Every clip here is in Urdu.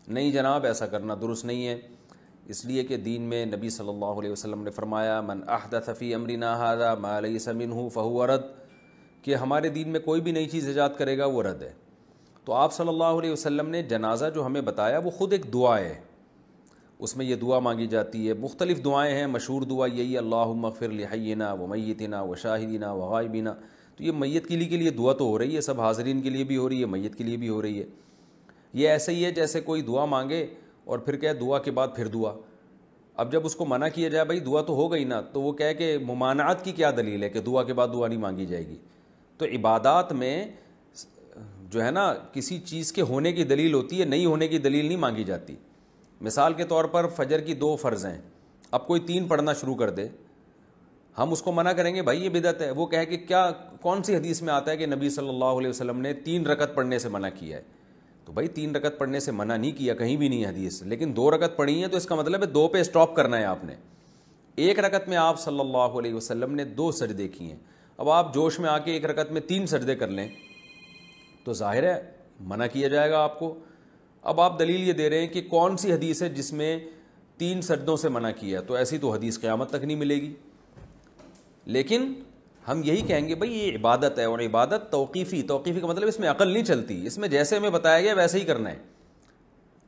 نہیں جناب، ایسا کرنا درست نہیں ہے، اس لیے کہ دین میں نبی صلی اللہ علیہ وسلم نے فرمایا من احدث فی امرنا ھذا ما لیس منہ فہو رد، کہ ہمارے دین میں کوئی بھی نئی چیز ایجاد کرے گا وہ رد ہے۔ تو آپ صلی اللہ علیہ وسلم نے جنازہ جو ہمیں بتایا وہ خود ایک دعا ہے، اس میں یہ دعا مانگی جاتی ہے، مختلف دعائیں ہیں، مشہور دعا یہی اللہم اغفر لحینا ومیتنا وشاہدنا وغائبنا، تو یہ میت کے لیے دعا تو ہو رہی ہے، سب حاضرین کے لیے بھی ہو رہی ہے، میت کے لیے بھی ہو رہی ہے۔ یہ ایسے ہی ہے جیسے کوئی دعا مانگے اور پھر کہے دعا کے بعد پھر دعا، اب جب اس کو منع کیا جائے بھائی دعا تو ہو گئی نا، تو وہ کہے کہ ممانعت کی کیا دلیل ہے کہ دعا کے بعد دعا نہیں مانگی جائے گی۔ تو عبادات میں جو ہے نا کسی چیز کے ہونے کی دلیل ہوتی ہے، نہیں ہونے کی دلیل نہیں مانگی جاتی۔ مثال کے طور پر فجر کی 2 فرض ہیں، اب کوئی 3 پڑھنا شروع کر دے، ہم اس کو منع کریں گے بھائی یہ بدعت ہے، وہ کہے کہ کیا کون سی حدیث میں آتا ہے کہ نبی صلی اللہ علیہ وسلم نے 3 رکعت پڑھنے سے منع کیا ہے؟ تو بھائی 3 رکعت پڑھنے سے منع نہیں کیا، کہیں بھی نہیں ہے حدیث، لیکن 2 رکعت پڑھی ہیں تو اس کا مطلب ہے 2 پہ اسٹاپ کرنا ہے آپ نے۔ 1 رکعت میں آپ صلی اللہ علیہ وسلم نے 2 سجدے کیے ہیں، اب آپ جوش میں آ کے 1 رکعت میں 3 سجدے کر لیں تو ظاہر ہے منع کیا جائے گا آپ کو۔ اب آپ دلیل یہ دے رہے ہیں کہ کون سی حدیث ہے جس میں 3 سجدوں سے منع کیا، تو ایسی تو حدیث قیامت تک نہیں ملے گی۔ لیکن ہم یہی کہیں گے بھئی یہ عبادت ہے، اور عبادت توقیفی کا مطلب اس میں عقل نہیں چلتی، اس میں جیسے ہمیں بتایا گیا ویسے ہی کرنا ہے۔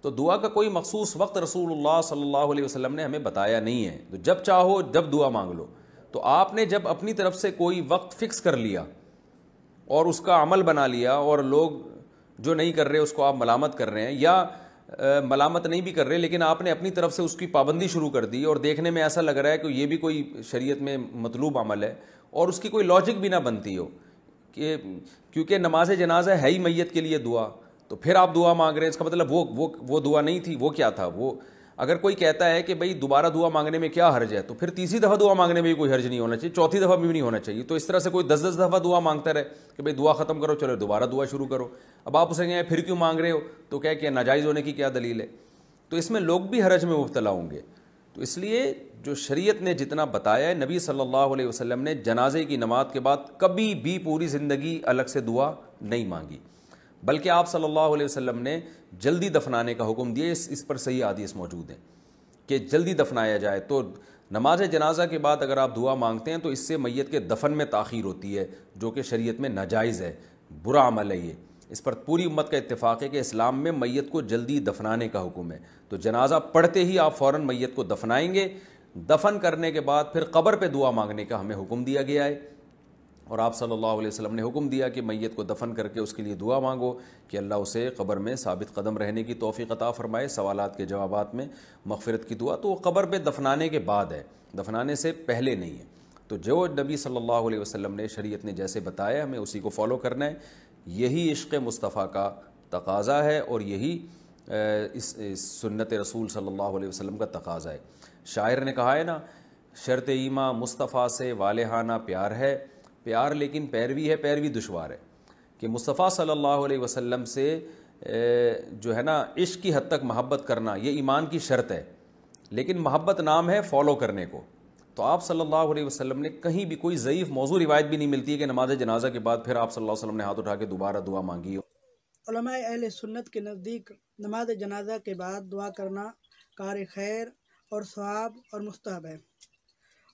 تو دعا کا کوئی مخصوص وقت رسول اللہ صلی اللہ علیہ وسلم نے ہمیں بتایا نہیں ہے، تو جب چاہو جب دعا مانگ لو۔ تو آپ نے جب اپنی طرف سے کوئی وقت فکس کر لیا اور اس کا عمل بنا لیا، اور لوگ جو نہیں کر رہے اس کو آپ ملامت کر رہے ہیں، یا ملامت نہیں بھی کر رہے لیکن آپ نے اپنی طرف سے اس کی پابندی شروع کر دی، اور دیکھنے میں ایسا لگ رہا ہے کہ یہ بھی کوئی شریعت میں مطلوب عمل ہے اور اس کی کوئی لاجک بھی نہ بنتی ہو، کہ کیونکہ نماز جنازہ ہے ہی میت کے لیے دعا، تو پھر آپ دعا مانگ رہے ہیں، اس کا مطلب وہ دعا نہیں تھی، وہ کیا تھا؟ وہ اگر کوئی کہتا ہے کہ بھئی دوبارہ دعا مانگنے میں کیا حرج ہے، تو پھر تیسری دفعہ دعا مانگنے میں بھی کوئی حرج نہیں ہونا چاہیے، چوتھی دفعہ بھی نہیں ہونا چاہیے۔ تو اس طرح سے کوئی 10 دفعہ دعا مانگتا رہے کہ بھئی دعا ختم کرو، چلو دوبارہ دعا شروع کرو، اب آپ اسے کہیں پھر کیوں مانگ رہے ہو، تو کہ ناجائز ہونے کی کیا دلیل ہے؟ تو اس میں لوگ بھی حرج میں مبتلا ہوں گے۔ تو اس لیے جو شریعت نے جتنا بتایا ہے، نبی صلی اللہ علیہ وسلم نے جنازے کی نماز کے بعد کبھی بھی پوری زندگی الگ سے دعا نہیں مانگی، بلکہ آپ صلی اللہ علیہ وسلم نے جلدی دفنانے کا حکم دیا، اس پر صحیح حدیث موجود ہیں کہ جلدی دفنایا جائے۔ تو نماز جنازہ کے بعد اگر آپ دعا مانگتے ہیں تو اس سے میت کے دفن میں تاخیر ہوتی ہے، جو کہ شریعت میں ناجائز ہے، برا عمل ہے یہ۔ اس پر پوری امت کا اتفاق ہے کہ اسلام میں میت کو جلدی دفنانے کا حکم ہے، تو جنازہ پڑھتے ہی آپ فوراً میت کو دفنائیں گے، دفن کرنے کے بعد پھر قبر پہ دعا مانگنے کا ہمیں حکم دیا گیا ہے، اور آپ صلی اللہ علیہ وسلم نے حکم دیا کہ میت کو دفن کر کے اس کے لیے دعا مانگو کہ اللہ اسے قبر میں ثابت قدم رہنے کی توفیق عطا فرمائے، سوالات کے جوابات میں مغفرت کی دعا۔ تو وہ قبر پہ دفنانے کے بعد ہے، دفنانے سے پہلے نہیں ہے۔ تو جو نبی صلی اللہ علیہ وسلم نے شریعت نے جیسے بتایا ہمیں اسی کو فالو کرنا ہے، یہی عشق مصطفیٰ کا تقاضا ہے، اور یہی اس سنت رسول صلی اللہ علیہ وسلم کا تقاضا ہے۔ شاعر نے کہا ہے نا، شرط ایماں مصطفیٰ سے والہانہ پیار ہے، پیار لیکن پیروی ہے، پیروی دشوار ہے، کہ مصطفیٰ صلی اللہ علیہ وسلم سے جو ہے نا عشق کی حد تک محبت کرنا یہ ایمان کی شرط ہے، لیکن محبت نام ہے فالو کرنے کو۔ تو آپ صلی اللہ علیہ وسلم نے کہیں بھی کوئی ضعیف موضوع روایت بھی نہیں ملتی ہے کہ نماز جنازہ کے بعد پھر آپ صلی اللہ علیہ وسلم نے ہاتھ اٹھا کے دوبارہ دعا مانگی ہو۔ علماء اہل سنت کے نزدیک نماز جنازہ کے بعد دعا کرنا کار خیر اور ثواب اور مستحب ہے،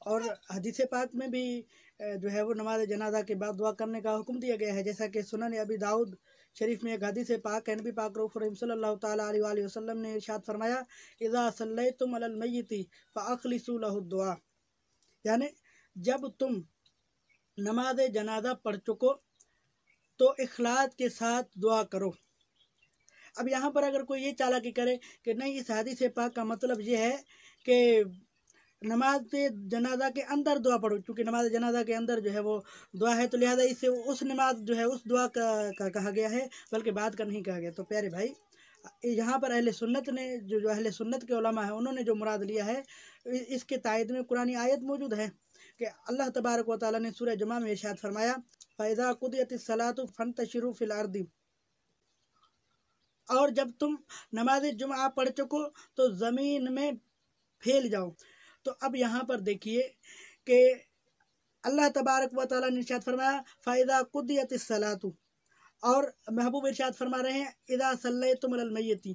اور حدیث پاک میں بھی جو ہے وہ نماز جنازہ کے بعد دعا کرنے کا حکم دیا گیا ہے، جیسا کہ سنن ابی داؤد شریف میں ایک حدیث پاک ہے، نبی پاک رسول اللہ صلی اللہ تعالیٰ علیہ وآلہ وسلم نے ارشاد فرمایا اذا صلیتم علی المیت فاخلصوا له الدعاء، یعنی جب تم نماز جنازہ پڑھ چکو تو اخلاص کے ساتھ دعا کرو۔ اب یہاں پر اگر کوئی یہ چالاکی کرے کہ نہیں اس حدیث پاک کا مطلب یہ ہے کہ نماز جنازہ کے اندر دعا پڑھو، کیونکہ نماز جنازہ کے اندر جو ہے وہ دعا ہے، تو لہٰذا اس سے اس نماز جو ہے اس دعا کا کہا گیا ہے، بلکہ بعد کا نہیں کہا گیا۔ تو پیارے بھائی، یہاں پر اہل سنت نے جو اہل سنت کے علماء ہیں انہوں نے جو مراد لیا ہے، اس کے تائید میں قرآن آیت موجود ہے کہ اللہ تبارک و تعالیٰ نے سورہ جمعہ میں ارشاد فرمایا فَإِذَا قُضِيَتِ الصَّلَاةُ فَانتَشِرُوا فِي الْأَرْضِ، اور جب تم نماز جمعہ پڑھ چکو تو زمین میں پھیل جاؤ۔ تو اب یہاں پر دیکھیے کہ اللہ تبارک و تعالیٰ نے ارشاد فرمایا فَإِذَا قُضِيَتِ الصَّلَاةُ، اور محبوب ارشاد فرما رہے ہیں اِذَا صَلَّيْتُمْ عَلَى الْمَيِّتِ۔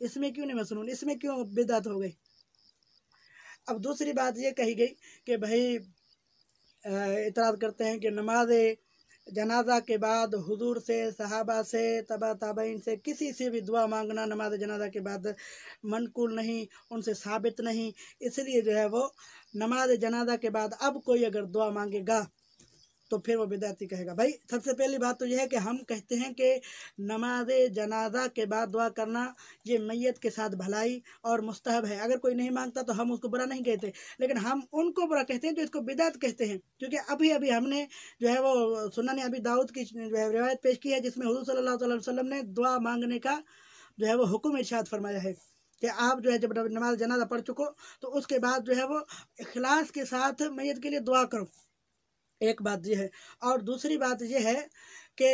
اس میں کیوں نہیں مسنون، اس میں کیوں بدعت ہو گئی؟ اب دوسری بات یہ کہی گئی کہ بھائی اعتراض کرتے ہیں کہ نماز جنازہ کے بعد حضور سے، صحابہ سے، تبع تابعین سے کسی سے بھی دعا مانگنا نماز جنازہ کے بعد منقول نہیں، ان سے ثابت نہیں، اس لیے جو ہے وہ نماز جنازہ کے بعد اب کوئی اگر دعا مانگے گا تو پھر وہ بدعتی کہے گا۔ بھائی سب سے پہلی بات تو یہ ہے کہ ہم کہتے ہیں کہ نماز جنازہ کے بعد دعا کرنا یہ میت کے ساتھ بھلائی اور مستحب ہے، اگر کوئی نہیں مانگتا تو ہم اس کو برا نہیں کہتے، لیکن ہم ان کو برا کہتے ہیں جو اس کو بدعت کہتے ہیں، کیونکہ ابھی ہم نے جو ہے وہ سنن ابی داؤد کی جو ہے روایت پیش کی ہے جس میں حضور صلی اللہ علیہ وسلم نے دعا مانگنے کا جو ہے وہ حکم ارشاد فرمایا ہے کہ آپ جو ہے جب نماز جنازہ پڑھ چکو تو اس کے بعد جو ہے وہ اخلاص کے ساتھ میت کے لیے دعا کرو، ایک بات یہ ہے۔ اور دوسری بات یہ ہے کہ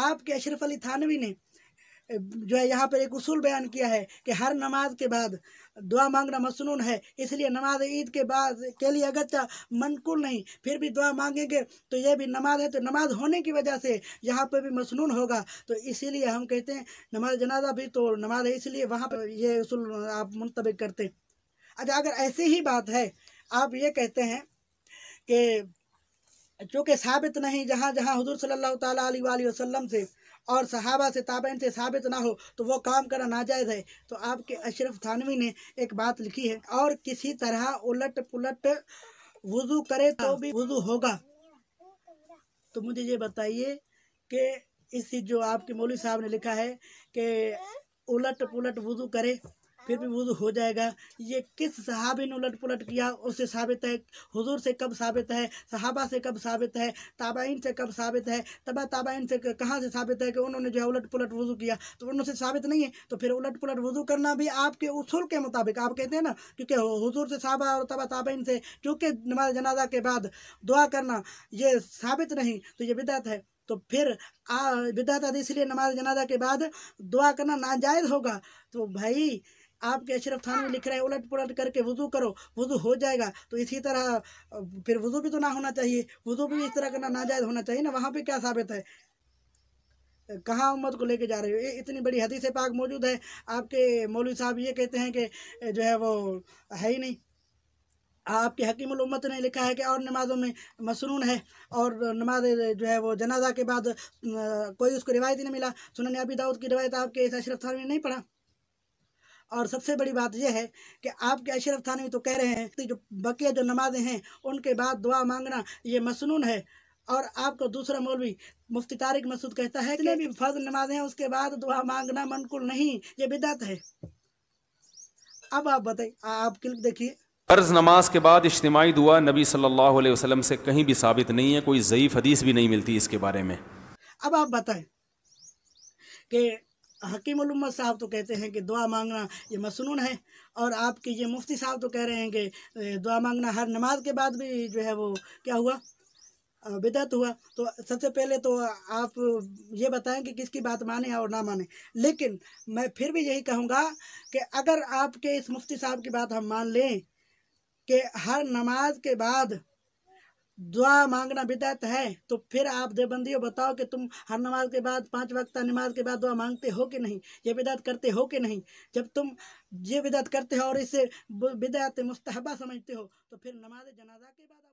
آپ کے اشرف علی تھانوی نے جو ہے یہاں پر ایک اصول بیان کیا ہے کہ ہر نماز کے بعد دعا مانگنا مسنون ہے، اس لیے نماز عید کے بعد کے لیے اگرچہ منقول نہیں پھر بھی دعا مانگیں گے تو یہ بھی نماز ہے، تو نماز ہونے کی وجہ سے یہاں پہ بھی مسنون ہوگا، تو اسی لیے ہم کہتے ہیں نماز جنازہ بھی تو نماز ہے، اس لیے وہاں پہ یہ اصول آپ منطبق کرتے ہیں۔ اچھا اگر ایسی ہی بات ہے، آپ یہ کہتے ہیں کہ چونکہ ثابت نہیں، جہاں جہاں حضور صلی اللہ تعالیٰ علیہ وآلہ وسلم سے اور صحابہ سے تابعین سے ثابت نہ ہو تو وہ کام کرنا ناجائز ہے، تو آپ کے اشرف تھانوی نے ایک بات لکھی ہے، اور کسی طرح الٹ پلٹ وضو کرے تو بھی وضو ہوگا۔ تو مجھے یہ بتائیے کہ اس جو آپ کے مولوی صاحب نے لکھا ہے کہ الٹ پلٹ وضو کرے پھر بھی وضو ہو جائے گا، یہ کس صحابی نے الٹ پلٹ کیا اس سے ثابت ہے؟ حضور سے کب ثابت ہے؟ صحابہ سے کب ثابت ہے؟ تابعین سے کب ثابت ہے؟ تبع تابعین سے کہاں سے ثابت ہے کہ انہوں نے جو ہے الٹ پلٹ وضو کیا؟ تو انہوں سے ثابت نہیں ہے، تو پھر الٹ پلٹ وضو کرنا بھی آپ کے اصول کے مطابق، آپ کہتے ہیں نا کیونکہ حضور سے، صحابہ اور تبع تابعین سے چونکہ نماز جنازہ کے بعد دعا کرنا یہ ثابت نہیں تو یہ بدعت ہے، تو پھر بدعت ہے اس لیے نماز جنازہ کے بعد دعا کرنا ناجائز ہوگا۔ تو بھائی آپ کے اشرف تھانوی لکھ رہے ہیں الٹ پلٹ کر کے وضو کرو وضو ہو جائے گا، تو اسی طرح پھر وضو بھی تو نہ ہونا چاہیے، وضو بھی اس طرح کرنا ناجائز ہونا چاہیے نا، وہاں پہ کیا ثابت ہے؟ کہاں امت کو لے کے جا رہے ہو؟ اتنی بڑی حدیث پاک موجود ہے، آپ کے مولوی صاحب یہ کہتے ہیں کہ جو ہے وہ ہے ہی نہیں۔ آپ کے حکیم الامت نے لکھا ہے کہ اور نمازوں میں مسنون ہے، اور نماز جو ہے وہ جنازہ کے بعد کوئی اس کو روایت ہی نہیں ملا، سنن ابی داؤد کی روایت آپ کے اشرف تھانوی نے نہیں پڑھا۔ اور سب سے بڑی بات یہ ہے کہ آپ کے اشرف تھانوی تو کہہ رہے ہیں کہ جو بقیہ جو نمازیں ہیں ان کے بعد دعا مانگنا یہ مسنون ہے، اور آپ کو دوسرا مولوی مفتی طارق مسعود کہتا ہے کہ بھی فرض نمازیں ہیں اس کے بعد دعا مانگنا منقول نہیں، یہ بدعت ہے۔ اب آپ بتائیے، آپ کلپ دیکھیے۔ فرض نماز کے بعد اجتماعی دعا نبی صلی اللہ علیہ وسلم سے کہیں بھی ثابت نہیں ہے، کوئی ضعیف حدیث بھی نہیں ملتی اس کے بارے میں۔ اب آپ بتائیں کہ حکیم الامت صاحب تو کہتے ہیں کہ دعا مانگنا یہ مسنون ہے، اور آپ کے یہ مفتی صاحب تو کہہ رہے ہیں کہ دعا مانگنا ہر نماز کے بعد بھی جو ہے وہ کیا ہوا؟ بدعت ہوا۔ تو سب سے پہلے تو آپ یہ بتائیں کہ کس کی بات مانیں اور نہ مانیں، لیکن میں پھر بھی یہی کہوں گا کہ اگر آپ کے اس مفتی صاحب کی بات ہم مان لیں کہ ہر نماز کے بعد دعا مانگنا بدعت ہے، تو پھر آپ دیوبندیوں بتاؤ کہ تم ہر نماز کے بعد 5 وقتہ نماز کے بعد دعا مانگتے ہو کہ نہیں؟ یہ بدعت کرتے ہو کہ نہیں؟ جب تم یہ بدعت کرتے ہو اور اسے بدعت مستحبہ سمجھتے ہو تو پھر نماز جنازہ کے بعد